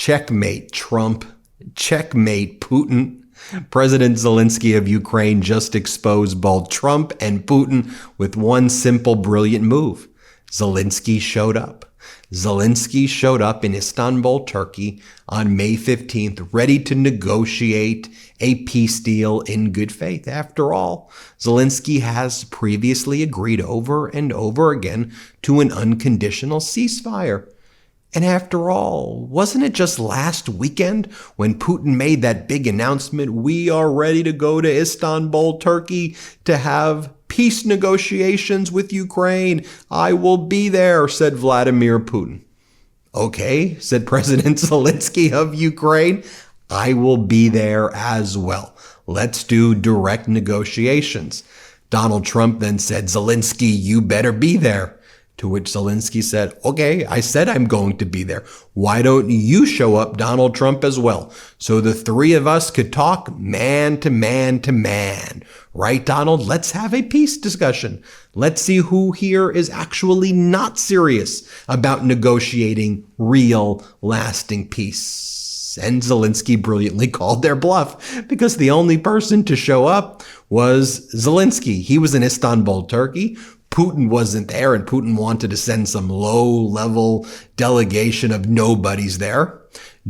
Checkmate Trump, checkmate Putin. President Zelenskyy of Ukraine just exposed both Trump and Putin with one simple, brilliant move. Zelenskyy showed up. Zelenskyy showed up in Istanbul, Turkey on May 15th, ready to negotiate a peace deal in good faith. After all, Zelenskyy has previously agreed over and over again to an unconditional ceasefire. And after all, wasn't it just last weekend when Putin made that big announcement, we are ready to go to Istanbul, Turkey to have peace negotiations with Ukraine. I will be there, said Vladimir Putin. Okay, said President Zelenskyy of Ukraine, I will be there as well. Let's do direct negotiations. Donald Trump then said, Zelenskyy, you better be there. To which Zelenskyy said, okay, I said I'm going to be there. Why don't you show up, Donald Trump, as well? So the three of us could talk man to man to man. Right, Donald? Let's have a peace discussion. Let's see who here is actually not serious about negotiating real, lasting peace. And Zelenskyy brilliantly called their bluff because the only person to show up was Zelenskyy. He was in Istanbul, Turkey. Putin wasn't there, and Putin wanted to send some low-level delegation of nobodies there.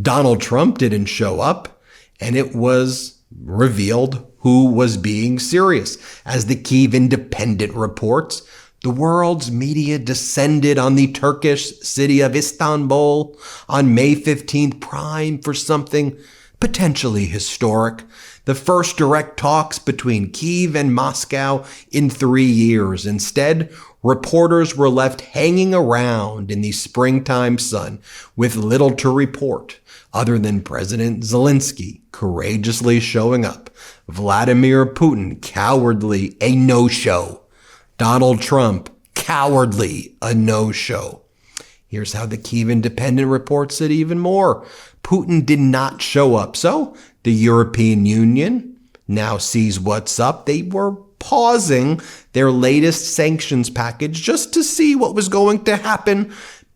Donald Trump didn't show up, and it was revealed who was being serious. As the Kyiv Independent reports, the world's media descended on the Turkish city of Istanbul on May 15th, primed for something potentially historic. The first direct talks between Kyiv and Moscow in 3 years. Instead, reporters were left hanging around in the springtime sun with little to report other than President Zelenskyy courageously showing up, Vladimir Putin cowardly a no-show, Donald Trump cowardly a no-show. Here's how the Kyiv Independent reports it even more. Putin did not show up, so the European Union now sees what's up. They were pausing their latest sanctions package just to see what was going to happen.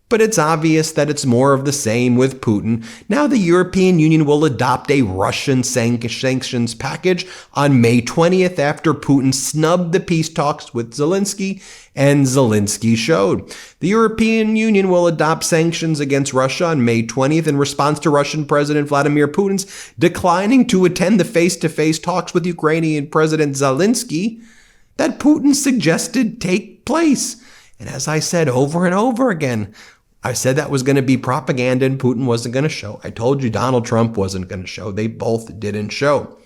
But it's obvious that it's more of the same with Putin. Now the European Union will adopt a Russian sanctions package on May 20th after Putin snubbed the peace talks with Zelenskyy, and Zelenskyy showed. The European Union will adopt sanctions against Russia on May 20th in response to Russian President Vladimir Putin's declining to attend the face-to-face talks with Ukrainian President Zelenskyy that Putin suggested take place. And as I said over and over again, I said that was going to be propaganda and Putin wasn't going to show. I told you Donald Trump wasn't going to show. They both didn't show.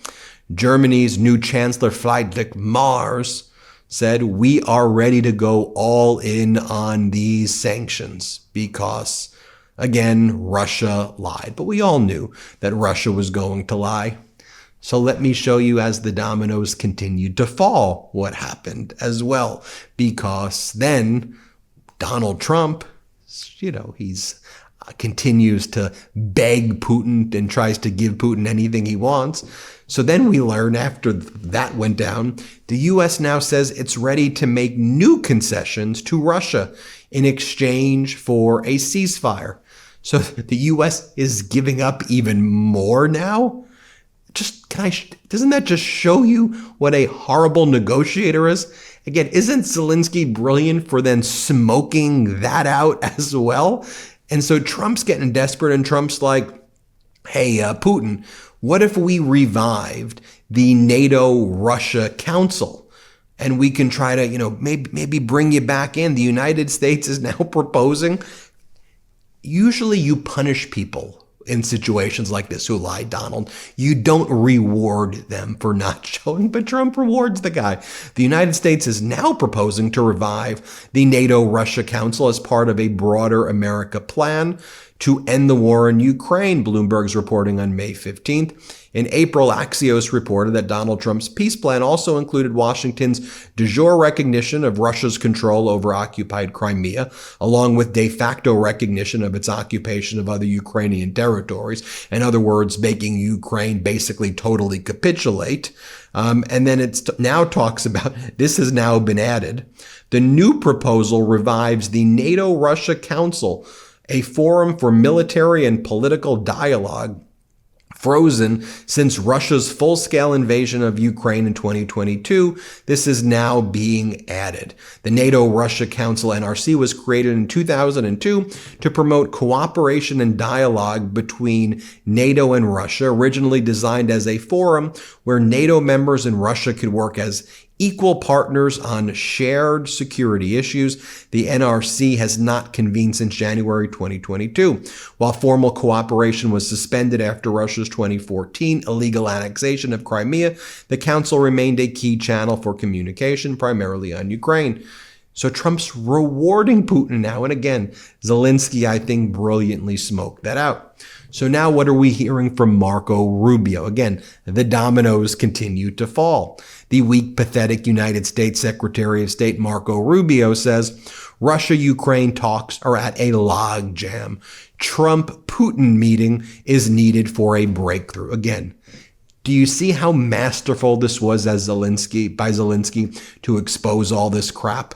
Germany's new Chancellor Friedrich Merz said, we are ready to go all in on these sanctions because, again, Russia lied. But we all knew that Russia was going to lie. So let me show you as the dominoes continued to fall what happened as well. Because then Donald Trump, he's continues to beg Putin and tries to give Putin anything he wants. So then we learn after that went down, the U.S. now says it's ready to make new concessions to Russia in exchange for a ceasefire. So the U.S. is giving up even more now? Doesn't that just show you what a horrible negotiator is? Again, isn't Zelenskyy brilliant for then smoking that out as well? And so Trump's getting desperate and Trump's like, hey, Putin, what if we revived the NATO-Russia Council and we can try to, maybe bring you back in? The United States is now proposing. Usually you punish people in situations like this who lie, Donald. You don't reward them for not showing, but Trump rewards the guy. The United States is now proposing to revive the NATO-Russia Council as part of a broader America plan to end the war in Ukraine, Bloomberg's reporting on May 15th. In April, Axios reported that Donald Trump's peace plan also included Washington's de jure recognition of Russia's control over occupied Crimea, along with de facto recognition of its occupation of other Ukrainian territories. In other words, making Ukraine basically totally capitulate. And then it now talks about, this has now been added. The new proposal revives the NATO-Russia Council, a forum for military and political dialogue frozen since Russia's full-scale invasion of Ukraine in 2022, this is now being added. The NATO-Russia Council NRC was created in 2002 to promote cooperation and dialogue between NATO and Russia, originally designed as a forum where NATO members and Russia could work as equal partners on shared security issues. The NRC has not convened since January 2022. While formal cooperation was suspended after Russia's 2014 illegal annexation of Crimea, the Council remained a key channel for communication, primarily on Ukraine. So Trump's rewarding Putin now. And again, Zelenskyy, I think, brilliantly smoked that out. So now what are we hearing from Marco Rubio? Again, the dominoes continue to fall. The weak, pathetic United States Secretary of State Marco Rubio says Russia-Ukraine talks are at a logjam. Trump-Putin meeting is needed for a breakthrough. Again, do you see how masterful this was by Zelenskyy to expose all this crap?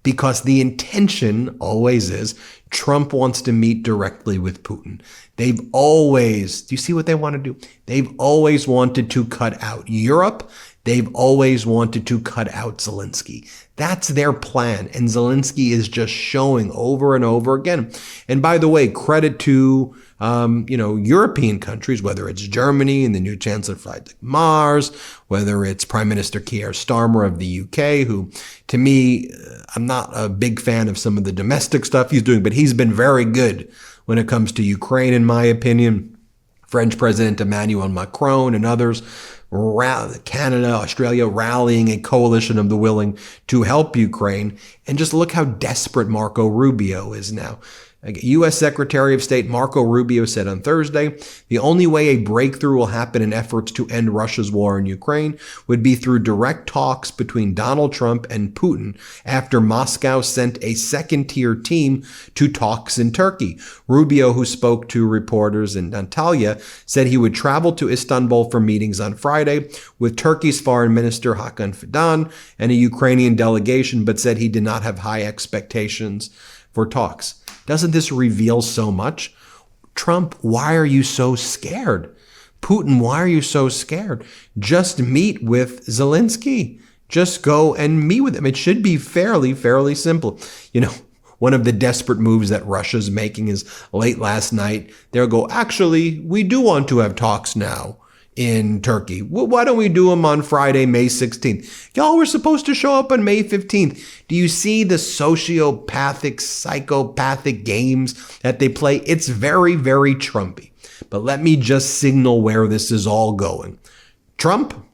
Because the intention always is Trump wants to meet directly with Putin. They've always, do you see what they want to do? They've always wanted to cut out Europe. They've always wanted to cut out Zelenskyy. That's their plan. And Zelenskyy is just showing over and over again. And by the way, credit to, European countries, whether it's Germany and the new Chancellor Friedrich Merz, whether it's Prime Minister Keir Starmer of the UK, who, to me, I'm not a big fan of some of the domestic stuff he's doing, but he's been very good when it comes to Ukraine, in my opinion. French President Emmanuel Macron and others, Canada, Australia, rallying a coalition of the willing to help Ukraine. And just look how desperate Marco Rubio is now. U.S. Secretary of State Marco Rubio said on Thursday, the only way a breakthrough will happen in efforts to end Russia's war in Ukraine would be through direct talks between Donald Trump and Putin after Moscow sent a second-tier team to talks in Turkey. Rubio, who spoke to reporters in Antalya, said he would travel to Istanbul for meetings on Friday with Turkey's Foreign Minister Hakan Fidan and a Ukrainian delegation, but said he did not have high expectations for talks. Doesn't this reveal so much? Trump, why are you so scared? Putin, why are you so scared? Just meet with Zelenskyy. Just go and meet with him. It should be fairly simple. One of the desperate moves that Russia's making is late last night, they'll go, actually, we do want to have talks now in Turkey. Well, why don't we do them on Friday, May 16th? Y'all were supposed to show up on May 15th. Do you see the sociopathic, psychopathic games that they play? It's very Trumpy. But let me just signal where this is all going. Trump,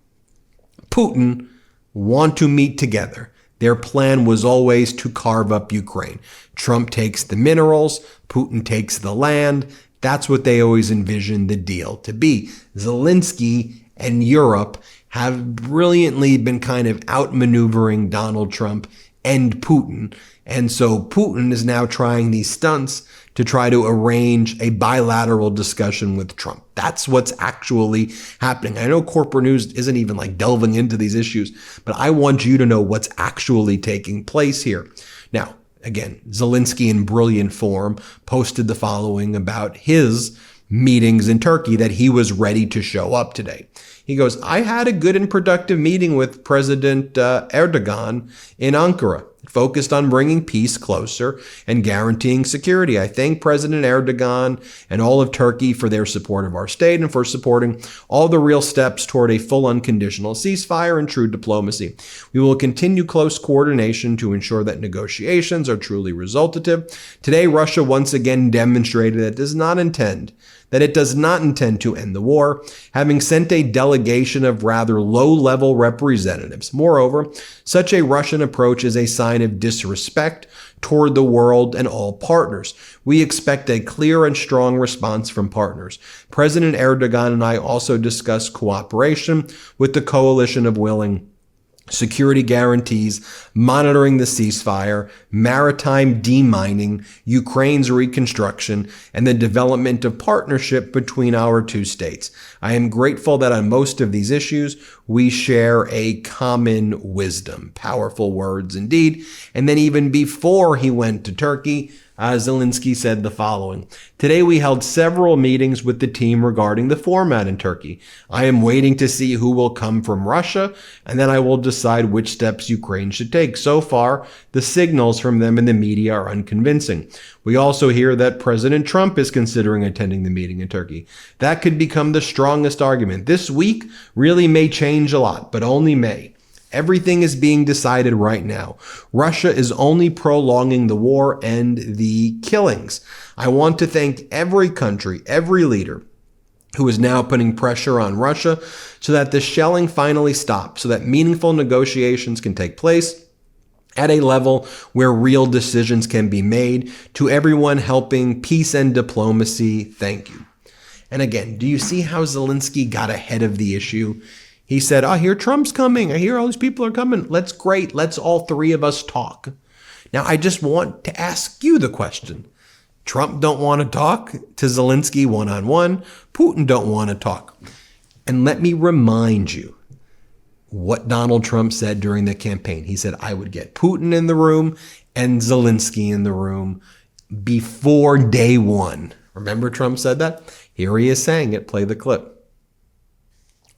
Putin want to meet together. Their plan was always to carve up Ukraine. Trump takes the minerals, Putin takes the land. That's what they always envisioned the deal to be. Zelenskyy and Europe have brilliantly been kind of outmaneuvering Donald Trump and Putin. And so Putin is now trying these stunts to try to arrange a bilateral discussion with Trump. That's what's actually happening. I know corporate news isn't even delving into these issues, but I want you to know what's actually taking place here. Now, again, Zelenskyy in brilliant form posted the following about his meetings in Turkey that he was ready to show up today. He goes, I had a good and productive meeting with President Erdogan in Ankara. It focused on bringing peace closer and guaranteeing security. I thank President Erdogan and all of Turkey for their support of our state and for supporting all the real steps toward a full unconditional ceasefire and true diplomacy. We will continue close coordination to ensure that negotiations are truly resultative. Today, Russia once again demonstrated that it does not intend to end the war, having sent a delegation of rather low-level representatives. Moreover, such a Russian approach is a sign of disrespect toward the world and all partners. We expect a clear and strong response from partners. President Erdogan and I also discussed cooperation with the coalition of willing security guarantees, monitoring the ceasefire, maritime demining, Ukraine's reconstruction, and the development of partnership between our two states. I am grateful that on most of these issues, we share a common wisdom. Powerful words indeed. And then even before he went to Turkey, Zelenskyy said the following: "Today we held several meetings with the team regarding the format in Turkey. I am waiting to see who will come from Russia, and then I will decide which steps Ukraine should take. So far, the signals from them in the media are unconvincing. We also hear that President Trump is considering attending the meeting in Turkey. That could become the strongest argument. This week really may change a lot, but only may. Everything is being decided right now. Russia is only prolonging the war and the killings. I want to thank every country, every leader who is now putting pressure on Russia so that the shelling finally stops, so that meaningful negotiations can take place at a level where real decisions can be made. To everyone helping peace and diplomacy, thank you." And again, do you see how Zelenskyy got ahead of the issue? He said, I hear Trump's coming. I hear all these people are coming. Let's all three of us talk. Now, I just want to ask you the question. Trump don't want to talk to Zelenskyy one-on-one. Putin don't want to talk. And let me remind you what Donald Trump said during the campaign. He said, I would get Putin in the room and Zelenskyy in the room before day one. Remember Trump said that? Here he is saying it. Play the clip.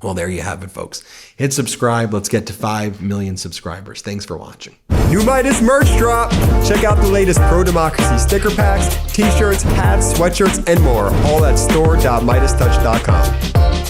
Well, there you have it, folks. Hit subscribe. Let's get to 5 million subscribers. Thanks for watching. New Meidas merch drop! Check out the latest pro-democracy sticker packs, t-shirts, hats, sweatshirts, and more. All at store.MeidasTouch.com.